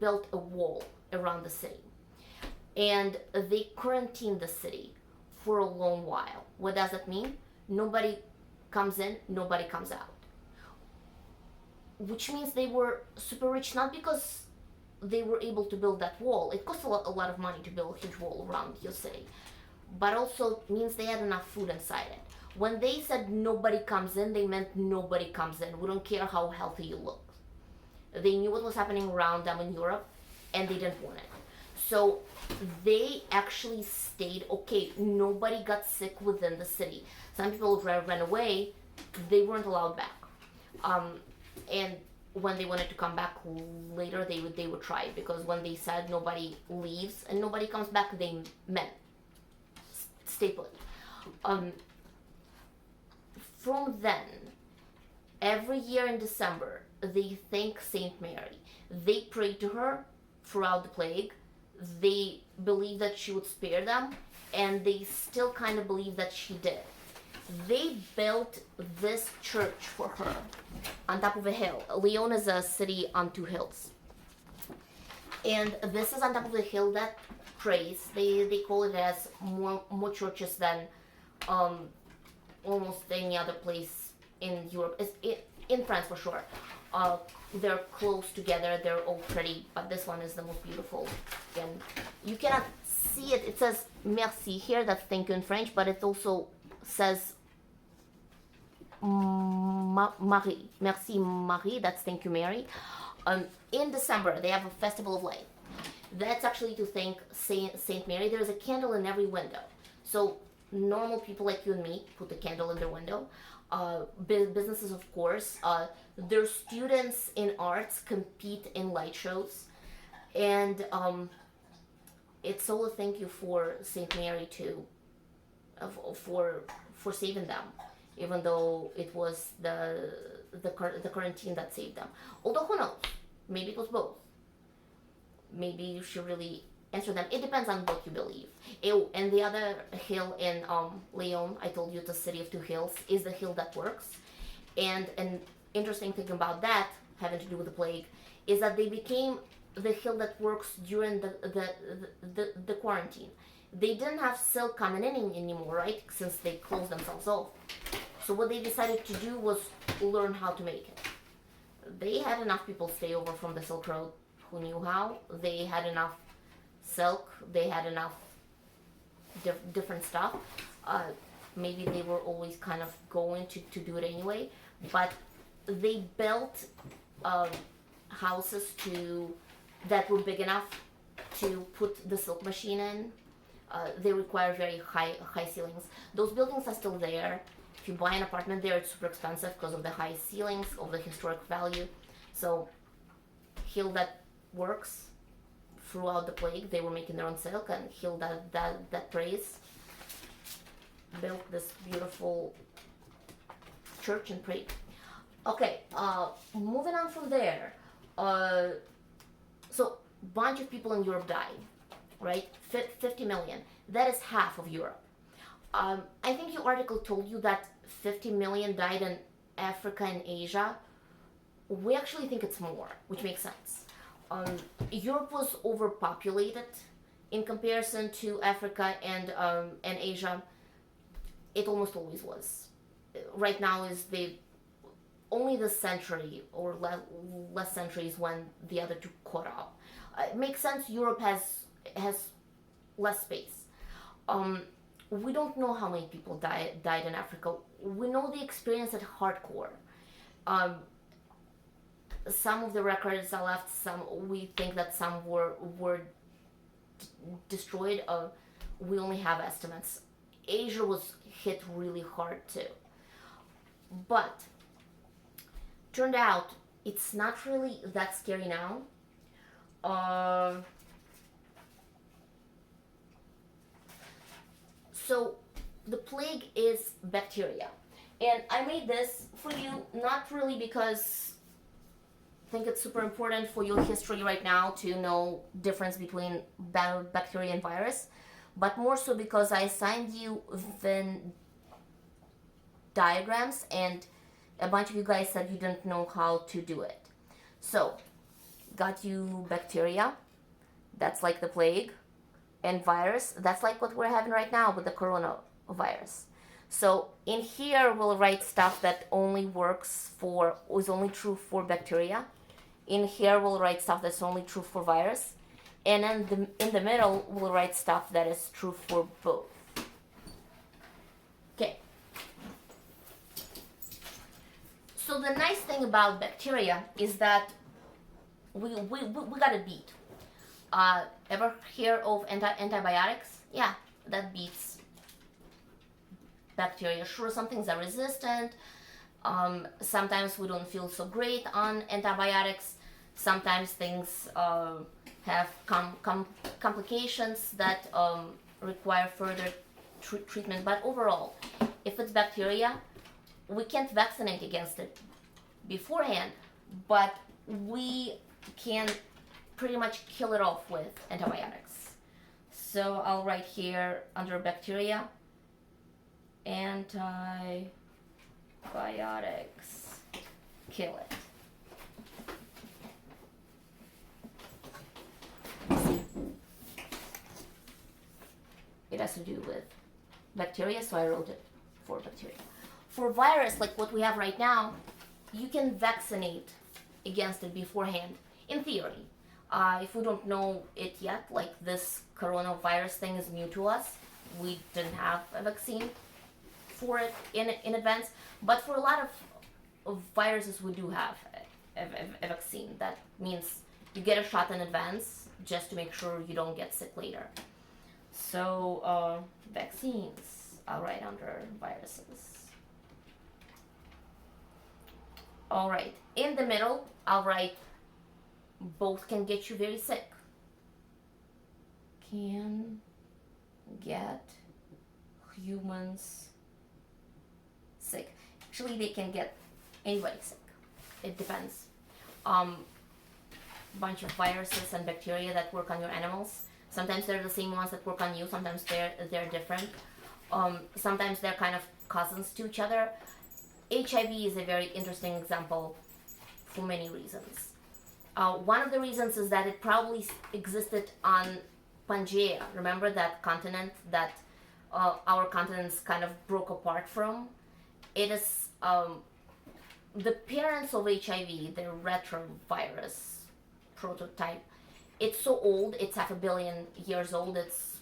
built a wall around the city, and they quarantined the city for a long while. What does that mean? Nobody comes in, nobody comes out. Which means they were super rich, not because they were able to build that wall. It cost a lot of money to build a huge wall around your city, but also means they had enough food inside it. When they said nobody comes in, they meant nobody comes in. We don't care how healthy you look. They knew what was happening around them in Europe, and they didn't want it. So they actually stayed okay. Nobody got sick within the city. Some people ran away. They weren't allowed back. And when they wanted to come back later, they would try, because when they said nobody leaves and nobody comes back, they meant stay put. From then, every year in December, they thank Saint Mary. They pray to her throughout the plague. They believe that she would spare them, and they still kind of believe that she did. They built this church for her on top of a hill. Lyon is a city on two hills. And this is on top of the hill that prays. They call it as more churches than almost any other place in Europe. In France for sure. They're close together, they're all pretty, but this one is the most beautiful. And you cannot see it. It says merci here, that's thank you in French, but it also says Marie. Merci Marie, that's thank you Mary. In December, they have a festival of light. That's actually to thank Saint Mary. There's a candle in every window. So normal people like you and me put the candle in their window. Businesses, of course. Their students in arts compete in light shows. And it's all a thank you for Saint Mary too, for saving them, even though it was the quarantine that saved them. Although who knows? Maybe it was both. Maybe you should really answer them. It depends on what you believe. And the other hill in Lyon, I told you it's a city of two hills, is the hill that works. And an interesting thing about that, having to do with the plague, is that they became the hill that works during the quarantine. They didn't have silk coming in anymore, right? Since they closed themselves off. So what they decided to do was learn how to make it. They had enough people stay over from the Silk Road who knew how. They had enough silk. They had enough different stuff. Maybe they were always kind of going to do it anyway. But they built houses that were big enough to put the silk machine in. They require very high ceilings. Those buildings are still there. If you buy an apartment there, it's super expensive because of the high ceilings, of the historic value. So, hill that works throughout the plague. They were making their own silk, and hill that prays built this beautiful church and prayed. Okay, moving on from there. So, bunch of people in Europe died, right? 50 million. That is half of Europe. I think your article told you that 50 million died in Africa and Asia. We actually think it's more, which makes sense. Europe was overpopulated in comparison to Africa and Asia. It almost always was. Right now is only the century or less centuries when the other two caught up. It makes sense. Europe has less space. We don't know how many people died in Africa. We know the experience at hardcore. Some of the records are left. Some we think that some were destroyed. We only have estimates. Asia was hit really hard too. But turned out it's not really that scary now. So the plague is bacteria. And I made this for you not really because I think it's super important for your history right now to know difference between bacteria and virus, but more so because I assigned you Venn diagrams and a bunch of you guys said you didn't know how to do it. So got you bacteria, that's like the plague, and virus, that's like what we're having right now with the coronavirus. So in here we'll write stuff that only works for, is only true for bacteria. In here we'll write stuff that's only true for virus. And then in the middle we'll write stuff that is true for both. Okay. So the nice thing about bacteria is that we got it beat. Ever hear of antibiotics? Yeah, that beats bacteria. Sure, some things are resistant. Sometimes we don't feel so great on antibiotics. Sometimes things have complications that require further treatment. But overall, if it's bacteria, we can't vaccinate against it beforehand, but we can pretty much kill it off with antibiotics. So I'll write here under bacteria, antibiotics kill it. It has to do with bacteria, so I wrote it for bacteria. For virus, like what we have right now, you can vaccinate against it beforehand, in theory. If we don't know it yet, like this coronavirus thing is new to us, we didn't have a vaccine for it in advance. But for a lot of viruses, we do have a vaccine. That means you get a shot in advance just to make sure you don't get sick later. So vaccines, I'll write under viruses. All right, in the middle, I'll write both can get you very sick. Can get humans sick. Actually, they can get anybody sick. It depends. Bunch of viruses and bacteria that work on your animals. Sometimes they're the same ones that work on you. Sometimes they're different. Sometimes they're kind of cousins to each other. HIV is a very interesting example for many reasons. One of the reasons is that it probably existed on Pangaea. Remember that continent that our continents kind of broke apart from? It is the parents of HIV, the retrovirus prototype. It's so old, it's 500 million years old. It's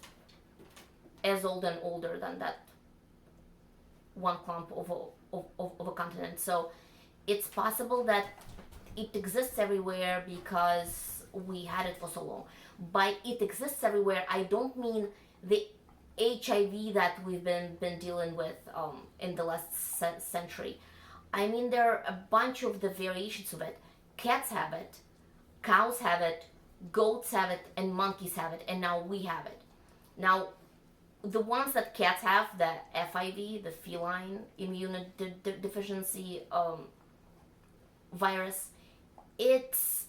as old and older than that one clump of a continent. So it's possible that it exists everywhere because we had it for so long. By it exists everywhere, I don't mean the HIV that we've been dealing with in the last century. I mean there are a bunch of the variations of it. Cats have it, cows have it, goats have it, and monkeys have it, and now we have it. Now, the ones that cats have, the FIV, the feline immunodeficiency virus, it's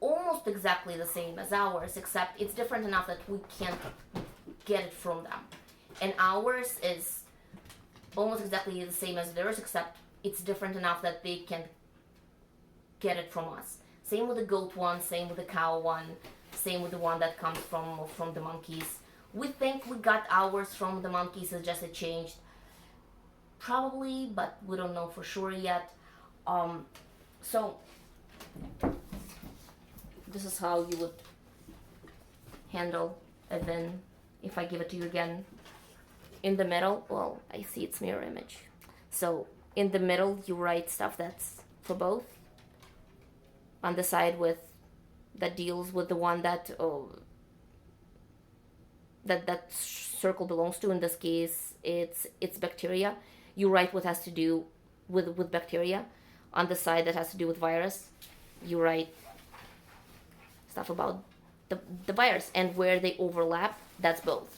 almost exactly the same as ours, except it's different enough that we can't get it from them. And ours is almost exactly the same as theirs, except it's different enough that they can get it from us. Same with the goat one, same with the cow one, same with the one that comes from the monkeys. We think we got ours from the monkeys, it's just it changed. Probably, but we don't know for sure yet. So, this is how you would handle a VIN if I give it to you again. In the middle, well, I see its mirror image. So, in the middle, you write stuff that's for both. On the side that deals with the one that that circle belongs to. In this case, it's bacteria. You write what has to do with bacteria. On the side that has to do with virus, you write stuff about the virus, and where they overlap, that's both.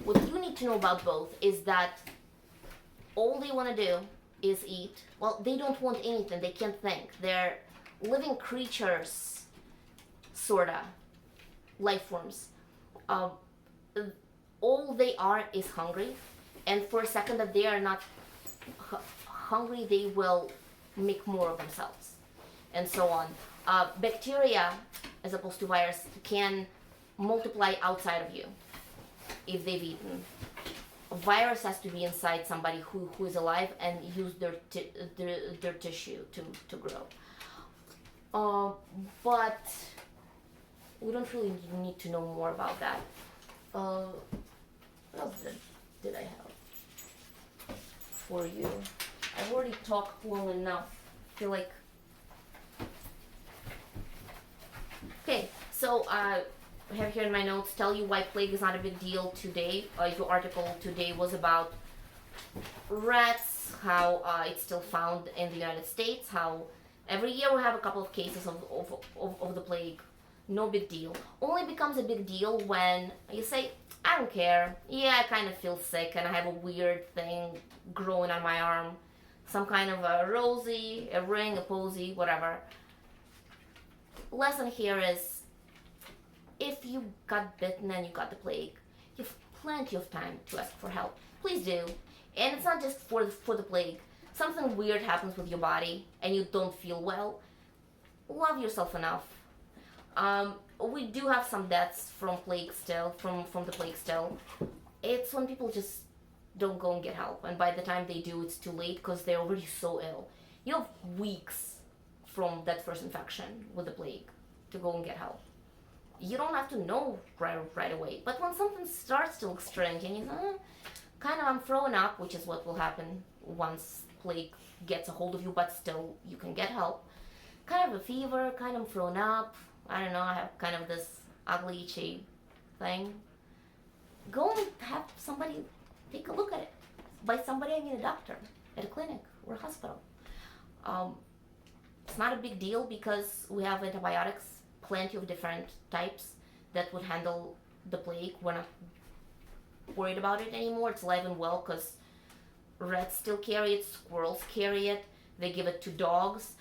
What you need to know about both is that all they want to do is eat. Well, they don't want anything. They can't think. They're living creatures, sorta, life forms. All they are is hungry, and for a second that they are not hungry, they will make more of themselves, and so on. Bacteria, as opposed to virus, can multiply outside of you if they've eaten. A virus has to be inside somebody who is alive and use their tissue to grow. But we don't really need to know more about that. What else did I have for you? I've already talked long enough. I feel like. Okay, so I have here in my notes, tell you why plague is not a big deal today. Your article today was about rats, how it's still found in the United States, how every year we have a couple of cases of the plague. No big deal. Only becomes a big deal when you say, I don't care. Yeah, I kind of feel sick and I have a weird thing growing on my arm. Some kind of a rosy, a ring, a posy, whatever. Lesson here is, if you got bitten and you got the plague, you have plenty of time to ask for help. Please do. And it's not just for the plague. Something weird happens with your body and you don't feel well. Love yourself enough. We do have some deaths from plague still, from the plague still. It's when people just don't go and get help, and by the time they do, it's too late because they're already so ill. You have weeks from that first infection with the plague to go and get help. You don't have to know right away, but when something starts to look strange and you know, kind of I'm throwing up, which is what will happen once plague gets a hold of you, but still you can get help. Kind of a fever, kind of thrown up. I don't know, I have kind of this ugly, itchy thing. Go and have somebody take a look at it. By somebody, I mean a doctor at a clinic or a hospital. It's not a big deal because we have antibiotics, plenty of different types that would handle the plague. We're not worried about it anymore. It's alive and well because rats still carry it, squirrels carry it, they give it to dogs.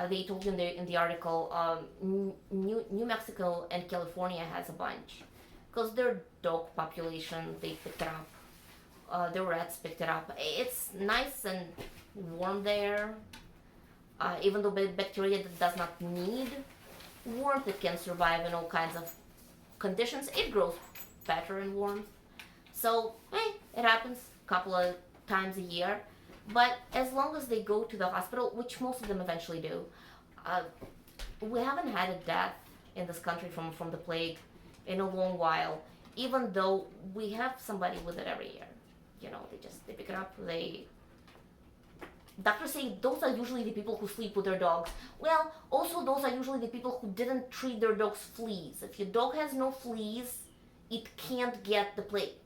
They told you in the article, New Mexico and California has a bunch. Because their dog population, they picked it up. The rats picked it up. It's nice and warm there. Even though bacteria that does not need warmth, it can survive in all kinds of conditions. It grows better in warmth. So, hey, it happens a couple of times a year. But as long as they go to the hospital, which most of them eventually do, we haven't had a death in this country from the plague in a long while, even though we have somebody with it every year. You know, they pick it up, doctors say those are usually the people who sleep with their dogs. Well, also those are usually the people who didn't treat their dog's fleas. If your dog has no fleas, it can't get the plague.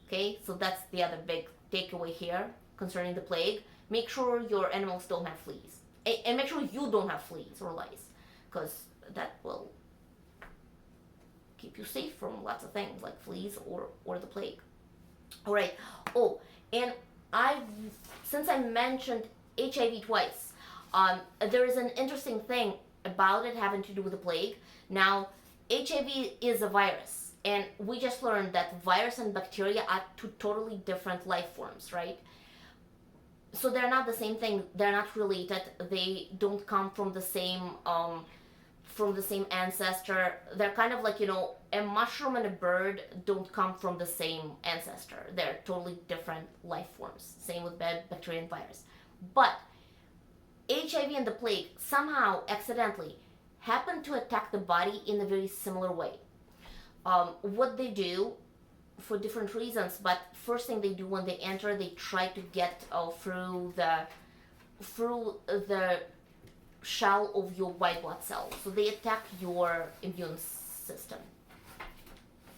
Okay, so that's the other big takeaway here concerning the plague. Make sure your animals don't have fleas. And make sure you don't have fleas or lice, because that will keep you safe from lots of things like fleas or the plague. Alright, and since I mentioned HIV twice, there is an interesting thing about it having to do with the plague. Now, HIV is a virus, and we just learned that virus and bacteria are two totally different life forms, right? So they're not the same thing. They're not related. They don't come from the same ancestor. They're kind of like, a mushroom and a bird don't come from the same ancestor. They're totally different life forms. Same with bacteria and virus. But HIV and the plague somehow accidentally happen to attack the body in a very similar way. What they do, for different reasons, but first thing they do when they enter, they try to get through the shell of your white blood cells. So they attack your immune system.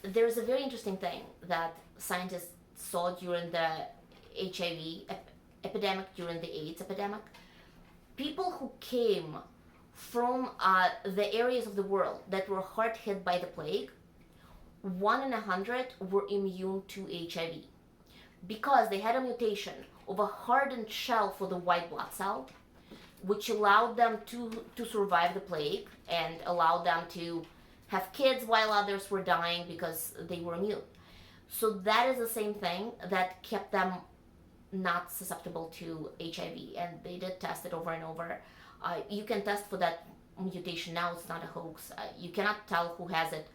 There's a very interesting thing that scientists saw during the HIV epidemic, during the AIDS epidemic. People who came from the areas of the world that were hard hit by the plague, 1 in 100 were immune to HIV because they had a mutation of a hardened shell for the white blood cell, which allowed them to survive the plague and allowed them to have kids while others were dying because they were immune. So that is the same thing that kept them not susceptible to HIV, and they did test it over and over. You can test for that mutation now. It's not a hoax. You cannot tell who has it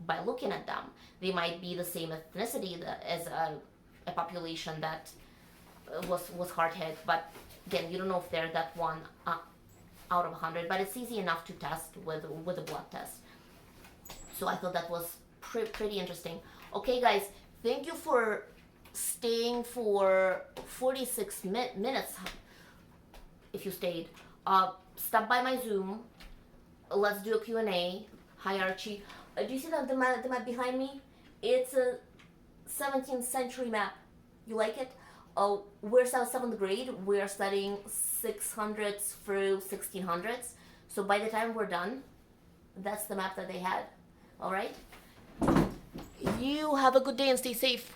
by looking at them. They might be the same ethnicity as a population that was hard hit, but again, you don't know if they're that one out of 100. But it's easy enough to test with a blood test. So I thought that was pretty interesting. Okay, guys, thank you for staying for 46 minutes. If you stayed, stop by my Zoom. Let's do a Q&A. Hi, Archie. Do you see the map behind me? It's a 17th century map. You like it? We're 7th grade. We're studying 600s through 1600s. So by the time we're done, that's the map that they had. All right? You have a good day and stay safe.